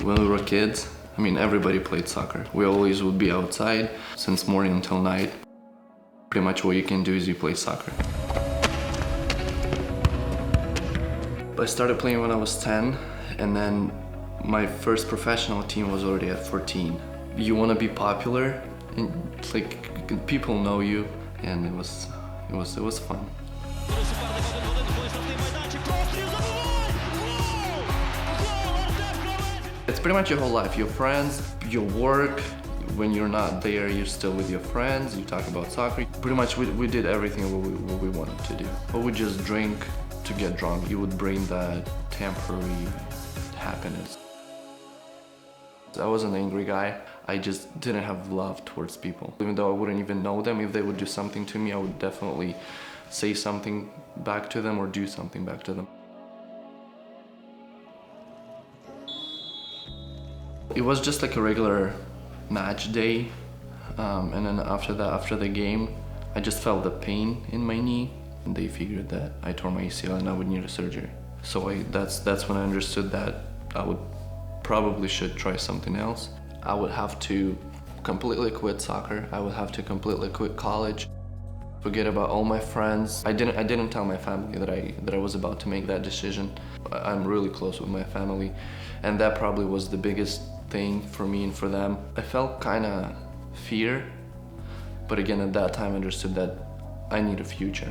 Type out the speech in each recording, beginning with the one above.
When we were kids, I mean, everybody played soccer. We always would be outside since morning until night. Pretty much what you can do is you play soccer. I started playing when I was 10, and then my first professional team was already at 14. You want to be popular, and it's like people know you, and it was fun. It's pretty much your whole life. Your friends, your work. When you're not there, you're still with your friends. You talk about soccer. Pretty much we did everything what we wanted to do. But we just drink to get drunk. You would bring that temporary happiness. I was an angry guy. I just didn't have love towards people. Even though I wouldn't even know them, if they would do something to me, I would definitely say something back to them or do something back to them. It was just like a regular match day, and then after the game, I just felt the pain in my knee, and they figured that I tore my ACL and I would need a surgery. So that's when I understood that I would probably should try something else. I would have to completely quit soccer. I would have to completely quit college. Forget about all my friends. I didn't tell my family that I was about to make that decision. I'm really close with my family, and that probably was the biggest thing for me and for them. I felt kind of fear, but again at that time I understood that I need a future.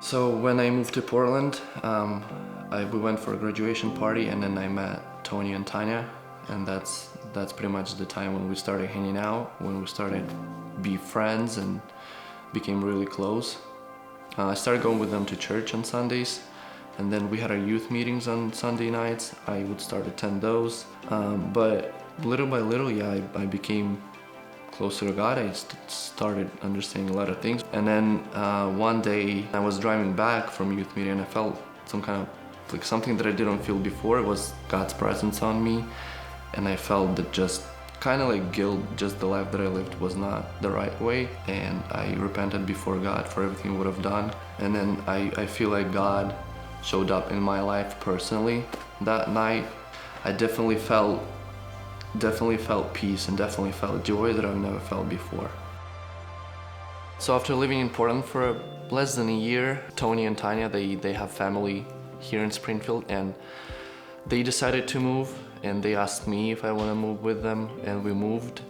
So when I moved to Portland, we went for a graduation party, and then I met Tony and Tanya, and that's pretty much the time when we started hanging out, when we started be friends and became really close. I started going with them to church on Sundays, and then we had our youth meetings on Sunday nights. I would start to attend those, but little by little, yeah, I became closer to God. I started understanding a lot of things. And then one day I was driving back from youth meeting, and I felt some kind of like something that I didn't feel before. It was God's presence on me, and I felt that just kind of like guilt, just the life that I lived was not the right way, and I repented before God for everything I would have done. And then I feel like God showed up in my life personally that night. I definitely felt peace and definitely felt joy that I've never felt before. So after living in Portland for less than a year, Tony and Tanya, they have family here in Springfield, and they decided to move, and they asked me if I want to move with them, and we moved.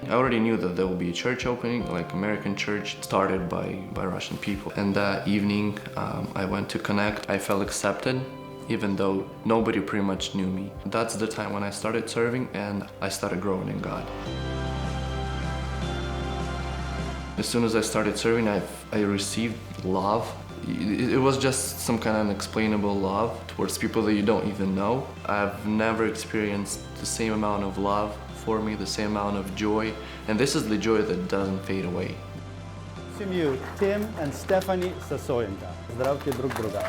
I already knew that there would be a church opening, like American church, started by Russian people. And that evening, I went to connect. I felt accepted, even though nobody pretty much knew me. That's the time when I started serving, and I started growing in God. As soon as I started serving, I received love. It was just some kind of unexplainable love towards people that you don't even know. I've never experienced the same amount of love for me, the same amount of joy, and this is the joy that doesn't fade away. Семью Tim and Stephanie Sasoyenko. Здравствуйте друг друга.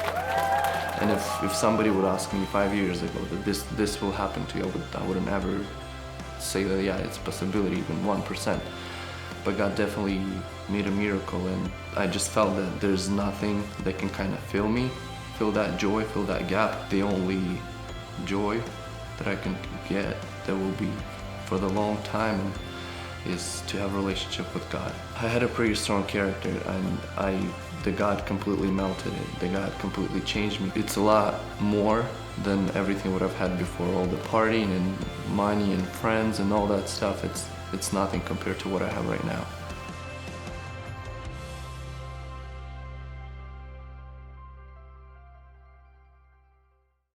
And if somebody would ask me 5 years ago that this will happen to you, I wouldn't ever say that, yeah, it's a possibility, even 1%. But God definitely made a miracle, and I just felt that there's nothing that can kind of fill that joy, fill that gap. The only joy that I can get that will be for the long time is to have a relationship with God. I had a pretty strong character, and the God completely melted it. The God completely changed me. It's a lot more than everything what I've had before. All the partying and money and friends and all that stuff, it's nothing compared to what I have right now.